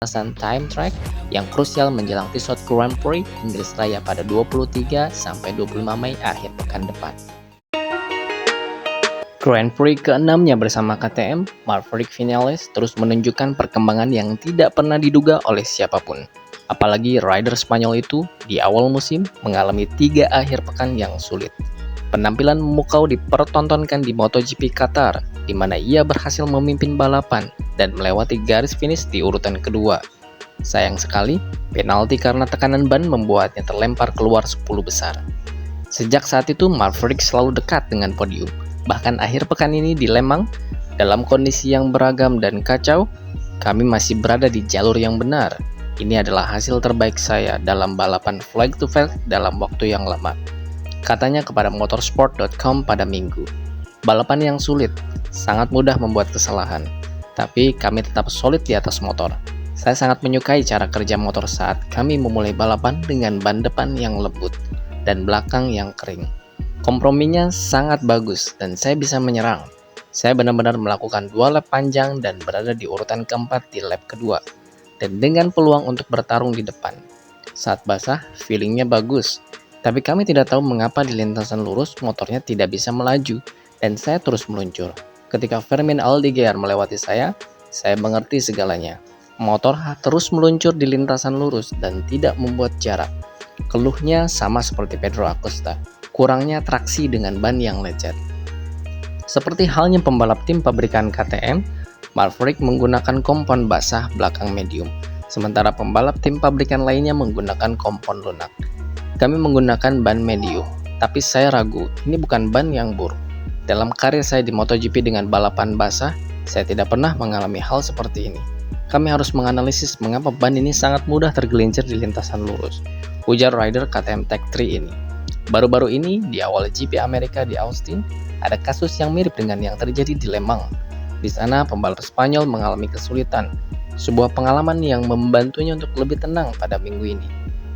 lintasan time track yang krusial menjelang episode Grand Prix Inggris Raya pada 23-25 Mei akhir pekan depan. Grand Prix ke-6-nya bersama KTM, Maverick Vinales terus menunjukkan perkembangan yang tidak pernah diduga oleh siapapun. Apalagi rider Spanyol itu di awal musim mengalami 3 akhir pekan yang sulit. Penampilan memukau dipertontonkan di MotoGP Qatar, di mana ia berhasil memimpin balapan dan melewati garis finish di urutan kedua. Sayang sekali, penalti karena tekanan ban membuatnya terlempar keluar 10 besar. Sejak saat itu, Maverick selalu dekat dengan podium. Bahkan akhir pekan ini di Le Mans, dalam kondisi yang beragam dan kacau, kami masih berada di jalur yang benar. Ini adalah hasil terbaik saya dalam balapan flag to flag dalam waktu yang lama. Katanya kepada motorsport.com pada Minggu. Balapan yang sulit, sangat mudah membuat kesalahan. Tapi kami tetap solid di atas motor. Saya sangat menyukai cara kerja motor saat kami memulai balapan dengan ban depan yang lembut dan belakang yang kering. Komprominya sangat bagus dan saya bisa menyerang. Saya benar-benar melakukan 2 lap panjang dan berada di urutan keempat di lap kedua. Dan dengan peluang untuk bertarung di depan. Saat basah, feelingnya bagus. Tapi kami tidak tahu mengapa di lintasan lurus motornya tidak bisa melaju dan saya terus meluncur. Ketika Fermin Aldeguer melewati saya mengerti segalanya. Motor terus meluncur di lintasan lurus dan tidak membuat jarak. Keluhnya sama seperti Pedro Acosta, kurangnya traksi dengan ban yang lecet. Seperti halnya pembalap tim pabrikan KTM, Maverick menggunakan kompon basah belakang medium, sementara pembalap tim pabrikan lainnya menggunakan kompon lunak. Kami menggunakan ban medium, tapi saya ragu, ini bukan ban yang buruk. Dalam karir saya di MotoGP dengan balapan basah, saya tidak pernah mengalami hal seperti ini. Kami harus menganalisis mengapa ban ini sangat mudah tergelincir di lintasan lurus, ujar rider KTM Tech 3 ini. Baru-baru ini, di awal GP Amerika di Austin, ada kasus yang mirip dengan yang terjadi di Le Mans. Di sana, pembalap Spanyol mengalami kesulitan, sebuah pengalaman yang membantunya untuk lebih tenang pada minggu ini.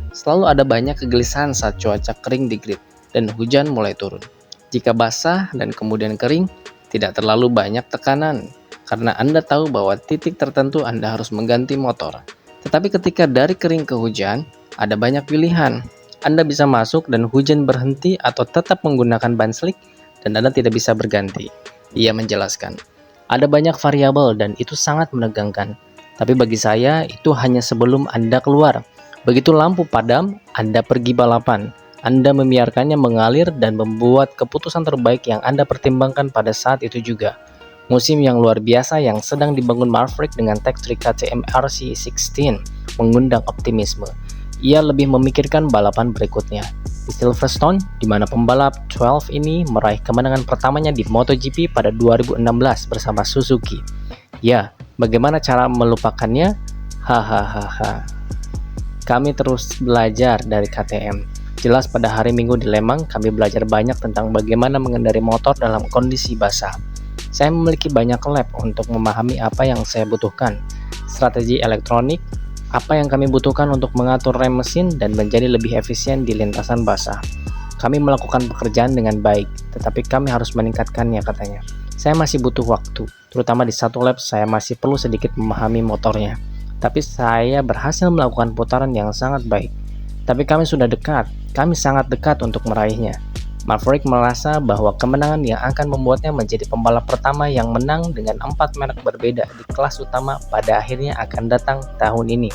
Selalu ada banyak kegelisahan saat cuaca kering di grid dan hujan mulai turun. Jika basah dan kemudian kering, tidak terlalu banyak tekanan, karena Anda tahu bahwa titik tertentu Anda harus mengganti motor. Tetapi ketika dari kering ke hujan, ada banyak pilihan. Anda bisa masuk dan hujan berhenti atau tetap menggunakan ban slick dan Anda tidak bisa berganti. Ia menjelaskan, ada banyak variabel dan itu sangat menegangkan. Tapi bagi saya, itu hanya sebelum Anda keluar. Begitu lampu padam, Anda pergi balapan. Anda membiarkannya mengalir dan membuat keputusan terbaik yang Anda pertimbangkan pada saat itu juga. Musim yang luar biasa yang sedang dibangun Maverick dengan Tech 3 KTM RC16 mengundang optimisme. Ia lebih memikirkan balapan berikutnya. Di Silverstone, di mana pembalap 12 ini meraih kemenangan pertamanya di MotoGP pada 2016 bersama Suzuki. Ya, bagaimana cara melupakannya? Hahaha. Kami terus belajar dari KTM. Jelas pada hari Minggu di Le Mans, kami belajar banyak tentang bagaimana mengendari motor dalam kondisi basah. Saya memiliki banyak lab untuk memahami apa yang saya butuhkan, strategi elektronik, apa yang kami butuhkan untuk mengatur rem mesin dan menjadi lebih efisien di lintasan basah. Kami melakukan pekerjaan dengan baik, tetapi kami harus meningkatkannya, katanya. Saya masih butuh waktu, terutama di satu lap saya masih perlu sedikit memahami motornya. Tapi saya berhasil melakukan putaran yang sangat baik. Tapi kami sudah dekat, kami sangat dekat untuk meraihnya. Maverick merasa bahwa kemenangan yang akan membuatnya menjadi pembalap pertama yang menang dengan 4 merek berbeda di kelas utama pada akhirnya akan datang tahun ini.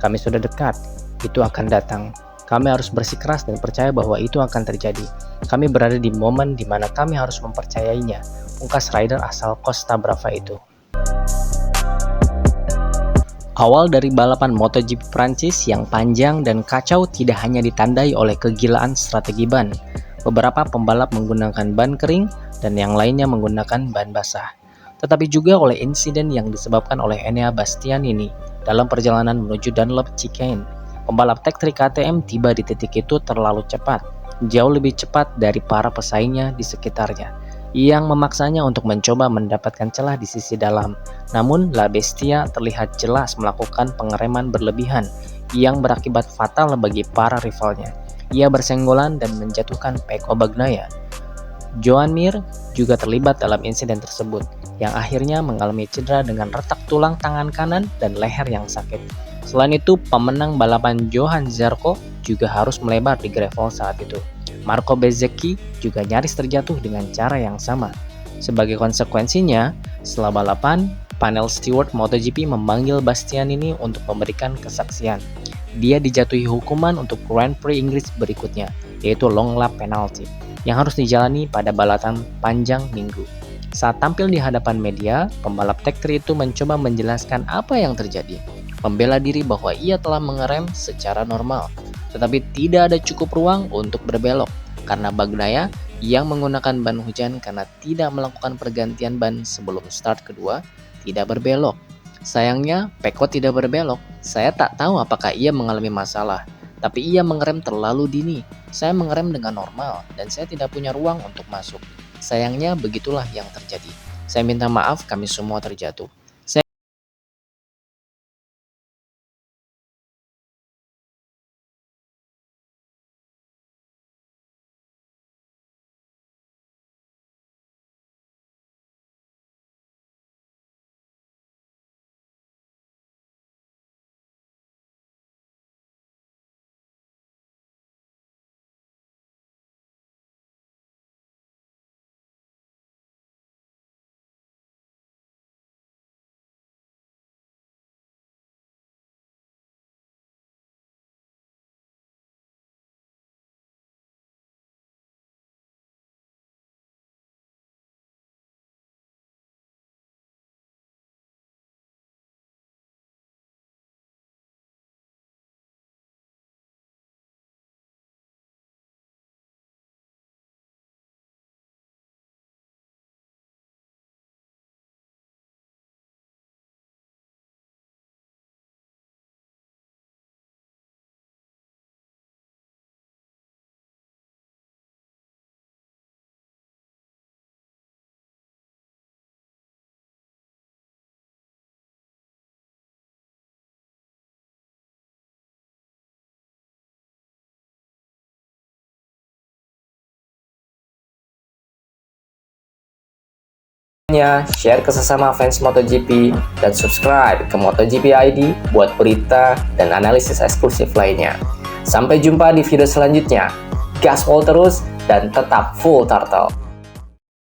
Kami sudah dekat, itu akan datang. Kami harus bersikeras dan percaya bahwa itu akan terjadi. Kami berada di momen di mana kami harus mempercayainya, pungkas rider asal Costa Brava itu. Awal dari balapan MotoGP Prancis yang panjang dan kacau tidak hanya ditandai oleh kegilaan strategi ban. Beberapa pembalap menggunakan ban kering dan yang lainnya menggunakan ban basah. Tetapi juga oleh insiden yang disebabkan oleh Enea Bastianini dalam perjalanan menuju Dunlop Chicane. Pembalap Tech 3 KTM tiba di titik itu terlalu cepat, jauh lebih cepat dari para pesaingnya di sekitarnya, yang memaksanya untuk mencoba mendapatkan celah di sisi dalam. Namun, La Bestia terlihat jelas melakukan pengereman berlebihan yang berakibat fatal bagi para rivalnya. Ia bersenggolan dan menjatuhkan Pecco Bagnaia. Joan Mir juga terlibat dalam insiden tersebut. yang akhirnya mengalami cedera dengan retak tulang tangan kanan dan leher yang sakit. Selain itu, pemenang balapan Johann Zarco juga harus melebar di gravel saat itu. Marco Bezzecchi juga nyaris terjatuh dengan cara yang sama. Sebagai konsekuensinya, setelah balapan, panel steward MotoGP memanggil Bastianini untuk memberikan kesaksian. Dia dijatuhi hukuman untuk Grand Prix Inggris berikutnya, yaitu long lap penalty, yang harus dijalani pada balapan panjang minggu. Saat tampil di hadapan media, pembalap Tech3 itu mencoba menjelaskan apa yang terjadi, membela diri bahwa ia telah mengerem secara normal, tetapi tidak ada cukup ruang untuk berbelok, karena Bagnaia yang menggunakan ban hujan karena tidak melakukan pergantian ban sebelum start kedua, tidak berbelok. Sayangnya, Pecco tidak berbelok. Saya tak tahu apakah ia mengalami masalah, tapi ia mengerem terlalu dini. Saya mengerem dengan normal, dan saya tidak punya ruang untuk masuk. Sayangnya, begitulah yang terjadi. Saya minta maaf, kami semua terjatuh. Share ke sesama fans MotoGP, dan subscribe ke MotoGP ID buat berita dan analisis eksklusif lainnya. Sampai jumpa di video selanjutnya. Gaspol terus dan tetap full throttle.